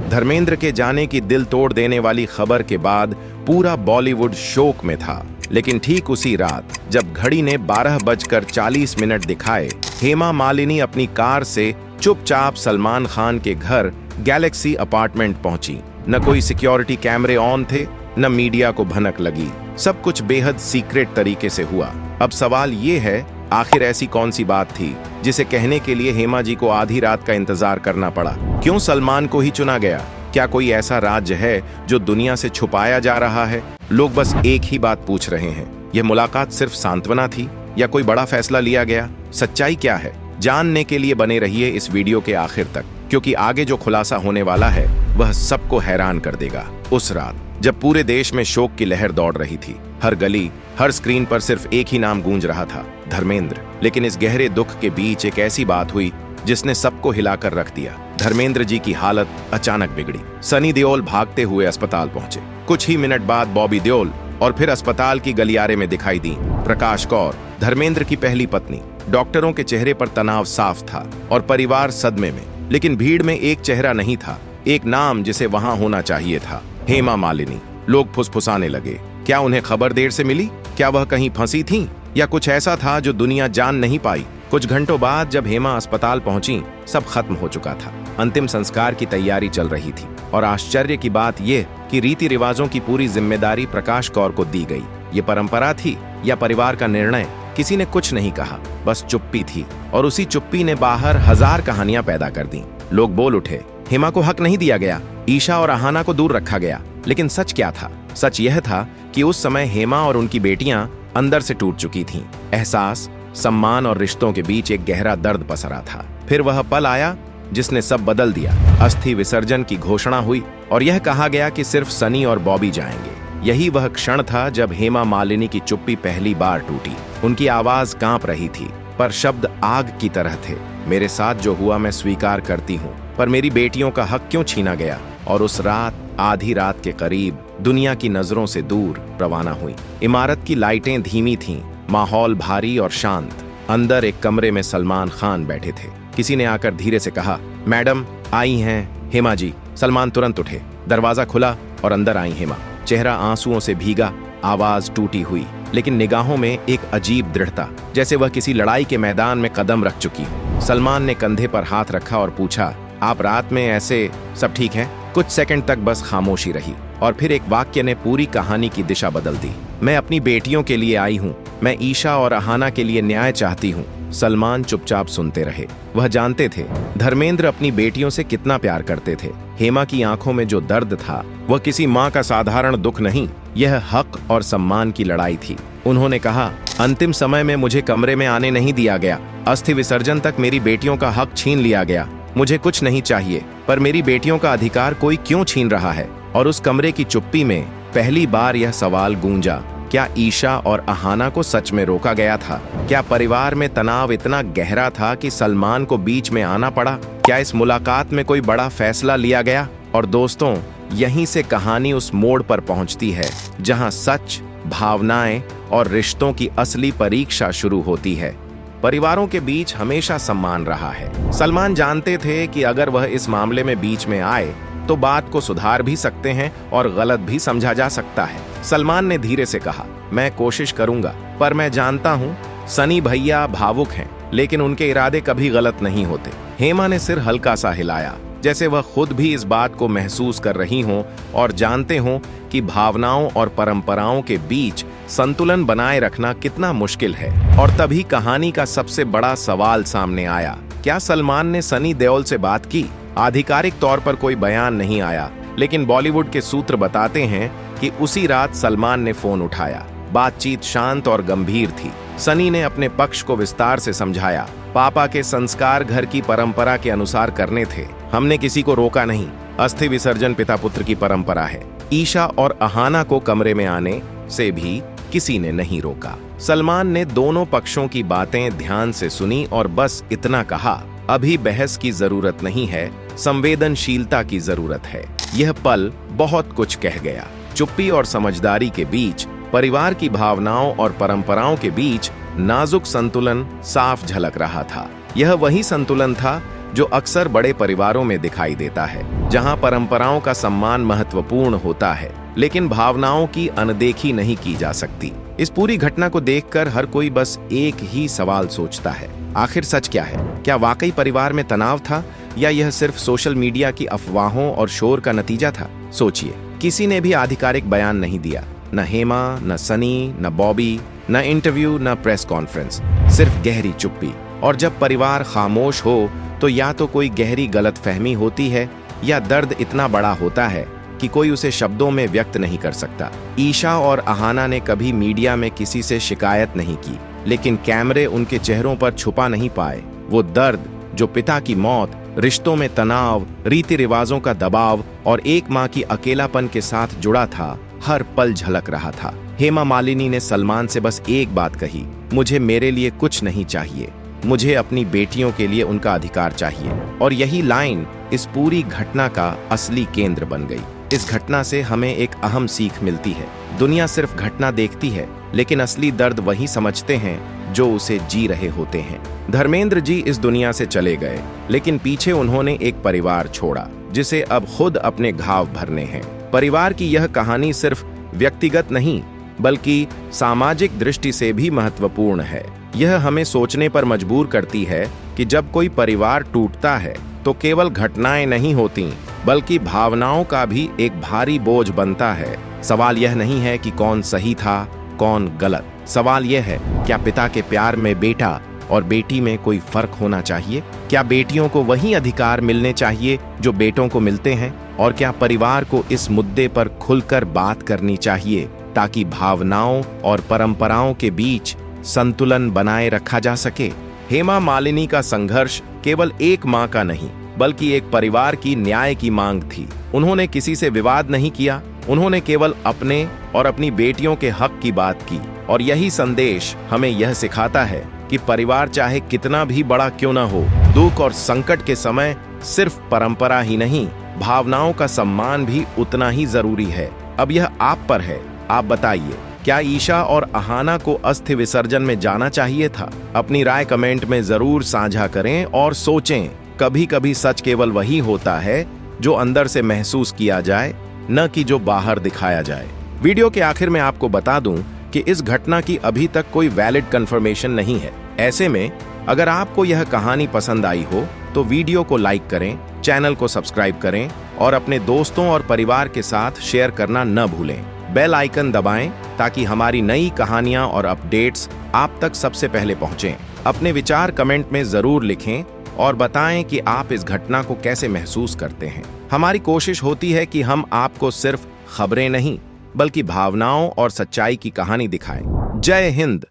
धर्मेंद्र के जाने की दिल तोड़ देने वाली खबर के बाद पूरा बॉलीवुड शोक में था। लेकिन ठीक उसी रात जब घड़ी ने 12:40 दिखाए, हेमा मालिनी अपनी कार से चुपचाप सलमान खान के घर गैलेक्सी अपार्टमेंट पहुंची। न कोई सिक्योरिटी कैमरे ऑन थे, न मीडिया को भनक लगी। सब कुछ बेहद सीक्रेट तरीके से हुआ। अब सवाल ये है, आखिर ऐसी कौन सी बात थी जिसे कहने के लिए हेमा जी को आधी रात का इंतजार करना पड़ा? क्यों सलमान को ही चुना गया? क्या कोई ऐसा राज है जो दुनिया से छुपाया जा रहा है? लोग बस एक ही बात पूछ रहे हैं, यह मुलाकात सिर्फ सांत्वना थी या कोई बड़ा फैसला लिया गया? सच्चाई क्या है, जानने के लिए बने रहिए इस वीडियो के आखिर तक, क्योंकि आगे जो खुलासा होने वाला है वह सबको हैरान कर देगा। उस रात जब पूरे देश में शोक की लहर दौड़ रही थी, हर गली, हर स्क्रीन पर सिर्फ एक ही नाम गूंज रहा था, धर्मेंद्र। लेकिन इस गहरे दुख के बीच एक ऐसी बात हुई जिसने सबको हिलाकर रख दिया। धर्मेंद्र जी की हालत अचानक बिगड़ी। सनी देओल भागते हुए अस्पताल पहुंचे। कुछ ही मिनट बाद बॉबी देओल और फिर अस्पताल की गलियारे में दिखाई दी प्रकाश कौर, धर्मेंद्र की पहली पत्नी। डॉक्टरों के चेहरे पर तनाव साफ था और परिवार सदमे में। लेकिन भीड़ में एक चेहरा नहीं था, एक नाम जिसे वहां होना चाहिए था, हेमा मालिनी। लोग फुसफुसाने लगे, क्या उन्हें खबर देर से मिली? क्या वह कहीं फंसी थीं? या कुछ ऐसा था जो दुनिया जान नहीं पाई? कुछ घंटों बाद जब हेमा अस्पताल पहुंची, सब खत्म हो चुका था। अंतिम संस्कार की तैयारी चल रही थी और आश्चर्य की बात यह कि रीति रिवाजों की पूरी जिम्मेदारी प्रकाश कौर को दी गई। ये परंपरा थी या परिवार का निर्णय? किसी ने कुछ नहीं कहा, बस चुप्पी थी। और उसी चुप्पी ने बाहर हजार कहानियां पैदा कर दी। लोग बोल उठे, हेमा को हक नहीं दिया गया, ईशा और अहाना को दूर रखा गया। लेकिन सच क्या था? सच यह था कि उस समय हेमा और उनकी बेटियां अंदर से टूट चुकी थीं। एहसास, सम्मान और रिश्तों के बीच एक गहरा दर्द पसरा था। फिर वह पल आया जिसने सब बदल दिया। अस्थि विसर्जन की घोषणा हुई और यह कहा गया कि सिर्फ सनी और बॉबी जाएंगे। यही वह क्षण था जब हेमा मालिनी की चुप्पी पहली बार टूटी। उनकी आवाज कांप रही थी, पर शब्द आग की तरह थे। मेरे साथ जो हुआ मैं स्वीकार करती हूँ, पर मेरी बेटियों का हक क्यों छीना गया? और उस रात आधी रात के करीब दुनिया की नजरों से दूर रवाना हुई। इमारत की लाइटें धीमी थीं, माहौल भारी और शांत। अंदर एक कमरे में सलमान खान बैठे थे। किसी ने आकर धीरे से कहा, मैडम आई हैं हेमा जी। सलमान तुरंत उठे, दरवाजा खुला और अंदर आई हेमा। चेहरा आंसुओं से भीगा, आवाज टूटी हुई, लेकिन निगाहों में एक अजीब दृढ़ता, जैसे वह किसी लड़ाई के मैदान में कदम रख चुकी हो। सलमान ने कंधे पर हाथ रखा और पूछा, आप रात में ऐसे सब ठीक है? कुछ सेकंड तक बस खामोशी रही और फिर एक वाक्य ने पूरी कहानी की दिशा बदल दी। मैं अपनी बेटियों के लिए आई हूँ, मैं ईशा और अहाना के लिए न्याय चाहती हूँ। सलमान चुपचाप सुनते रहे। वह जानते थे धर्मेंद्र अपनी बेटियों से कितना प्यार करते थे। हेमा की आंखों में जो दर्द था वह किसी माँ का साधारण दुख नहीं, यह हक और सम्मान की लड़ाई थी। उन्होंने कहा, अंतिम समय में मुझे कमरे में आने नहीं दिया गया। अस्थि विसर्जन तक मेरी बेटियों का हक छीन लिया गया। मुझे कुछ नहीं चाहिए, पर मेरी बेटियों का अधिकार कोई क्यों छीन रहा है? और उस कमरे की चुप्पी में पहली बार यह सवाल गूंजा, क्या ईशा और अहाना को सच में रोका गया था? क्या परिवार में तनाव इतना गहरा था कि सलमान को बीच में आना पड़ा? क्या इस मुलाकात में कोई बड़ा फैसला लिया गया? और दोस्तों, यहीं से कहानी उस मोड़ पर पहुंचती है जहां सच, भावनाएं और रिश्तों की असली परीक्षा शुरू होती है। परिवारों के बीच हमेशा सम्मान रहा है। सलमान जानते थे कि अगर वह इस मामले में बीच में आए तो बात को सुधार भी सकते हैं और गलत भी समझा जा सकता है। सलमान ने धीरे से कहा, मैं कोशिश करूंगा, पर मैं जानता हूं सनी भैया भावुक हैं, लेकिन उनके इरादे कभी गलत नहीं होते। हेमा ने सिर हल्का सा हिलाया, जैसे वह खुद भी इस बात को महसूस कर रही हों और जानते हों कि भावनाओं और परंपराओं के बीच संतुलन बनाए रखना कितना मुश्किल है। और तभी कहानी का सबसे बड़ा सवाल सामने आया, क्या सलमान ने सनी देओल से बात की? आधिकारिक तौर पर कोई बयान नहीं आया, लेकिन बॉलीवुड के सूत्र बताते हैं कि उसी रात सलमान ने फोन उठाया। बातचीत शांत और गंभीर थी। सनी ने अपने पक्ष को विस्तार से समझाया। पापा के संस्कार घर की परंपरा के अनुसार करने थे, हमने किसी को रोका नहीं। अस्थि विसर्जन पिता पुत्र की परंपरा है। ईशा और अहाना को कमरे में आने से भी किसी ने नहीं रोका। सलमान ने दोनों पक्षों की बातें ध्यान से सुनी और बस इतना कहा, अभी बहस की जरूरत नहीं है, संवेदनशीलता की जरूरत है। यह पल बहुत कुछ कह गया। चुप्पी और समझदारी के बीच, परिवार की भावनाओं और परंपराओं के बीच नाजुक संतुलन साफ झलक रहा था। यह वही संतुलन था जो अक्सर बड़े परिवारों में दिखाई देता है, जहां परंपराओं का सम्मान महत्वपूर्ण होता है लेकिन भावनाओं की अनदेखी नहीं की जा सकती। इस पूरी घटना को देखकर हर कोई बस एक ही सवाल सोचता है, आखिर सच क्या है? क्या वाकई परिवार में तनाव था या यह सिर्फ सोशल मीडिया की अफवाहों और शोर का नतीजा था? सोचिए, किसी ने भी आधिकारिक बयान नहीं दिया, न हेमा, न सनी, न बॉबी, न इंटरव्यू, न प्रेस कॉन्फ्रेंस, सिर्फ गहरी चुप्पी। और जब परिवार खामोश हो तो या तो कोई गहरी गलतफहमी होती है या दर्द इतना बड़ा होता है कि कोई उसे शब्दों में व्यक्त नहीं कर सकता। ईशा और अहाना ने कभी मीडिया में किसी से शिकायत नहीं की, लेकिन कैमरे उनके चेहरों पर छुपा नहीं पाए। वो दर्द जो पिता की मौत, रिश्तों में तनाव, रीति रिवाजों का दबाव और एक माँ की अकेलापन के साथ जुड़ा था, हर पल झलक रहा था। हेमा मालिनी ने सलमान से बस एक बात कही, मुझे मेरे लिए कुछ नहीं चाहिए, मुझे अपनी बेटियों के लिए उनका अधिकार चाहिए। और यही लाइन इस पूरी घटना का असली केंद्र बन गई। इस घटना से हमें एक अहम सीख मिलती है, दुनिया सिर्फ घटना देखती है लेकिन असली दर्द वही समझते हैं जो उसे जी रहे होते हैं। धर्मेंद्र जी इस दुनिया से चले गए, लेकिन पीछे उन्होंने एक परिवार छोड़ा जिसे अब खुद अपने घाव भरने हैं। परिवार की यह कहानी सिर्फ व्यक्तिगत नहीं बल्कि सामाजिक दृष्टि से भी महत्वपूर्ण है। यह हमें सोचने पर मजबूर करती है कि जब कोई परिवार टूटता है तो केवल घटनाएं नहीं होती बल्कि भावनाओं का भी एक भारी बोझ बनता है। सवाल यह नहीं है कि कौन सही था, कौन गलत। सवाल यह है, क्या पिता के प्यार में बेटा और बेटी में कोई फर्क होना चाहिए? क्या बेटियों को वही अधिकार मिलने चाहिए जो बेटों को मिलते हैं? और क्या परिवार को इस मुद्दे पर खुलकर बात करनी चाहिए ताकि भावनाओं और परंपराओं के बीच संतुलन बनाए रखा जा सके? हेमा मालिनी का संघर्ष केवल एक मां का नहीं बल्कि एक परिवार की न्याय की मांग थी। उन्होंने किसी से विवाद नहीं किया, उन्होंने केवल अपने और अपनी बेटियों के हक की बात की। और यही संदेश हमें यह सिखाता है कि परिवार चाहे कितना भी बड़ा क्यों न हो, दुख और संकट के समय सिर्फ परंपरा ही नहीं, भावनाओं का सम्मान भी उतना ही जरूरी है। अब यह आप पर है, आप बताइए, क्या ईशा और अहाना को अस्थि विसर्जन में जाना चाहिए था? अपनी राय कमेंट में जरूर साझा करें और सोचें, कभी कभी सच केवल वही होता है जो अंदर से महसूस किया जाए, न कि जो बाहर दिखाया जाए। वीडियो के आखिर में आपको बता दूं कि इस घटना की अभी तक कोई वैलिड कंफर्मेशन नहीं है। ऐसे में अगर आपको यह कहानी पसंद आई हो तो वीडियो को लाइक करें, चैनल को सब्सक्राइब करें और अपने दोस्तों और परिवार के साथ शेयर करना न भूलें। बेल आइकन दबाएं ताकि हमारी नई कहानियां और अपडेट्स आप तक सबसे पहले पहुंचें। अपने विचार कमेंट में जरूर लिखें और बताएं कि आप इस घटना को कैसे महसूस करते हैं। हमारी कोशिश होती है कि हम आपको सिर्फ खबरें नहीं बल्कि भावनाओं और सच्चाई की कहानी दिखाएं। जय हिंद।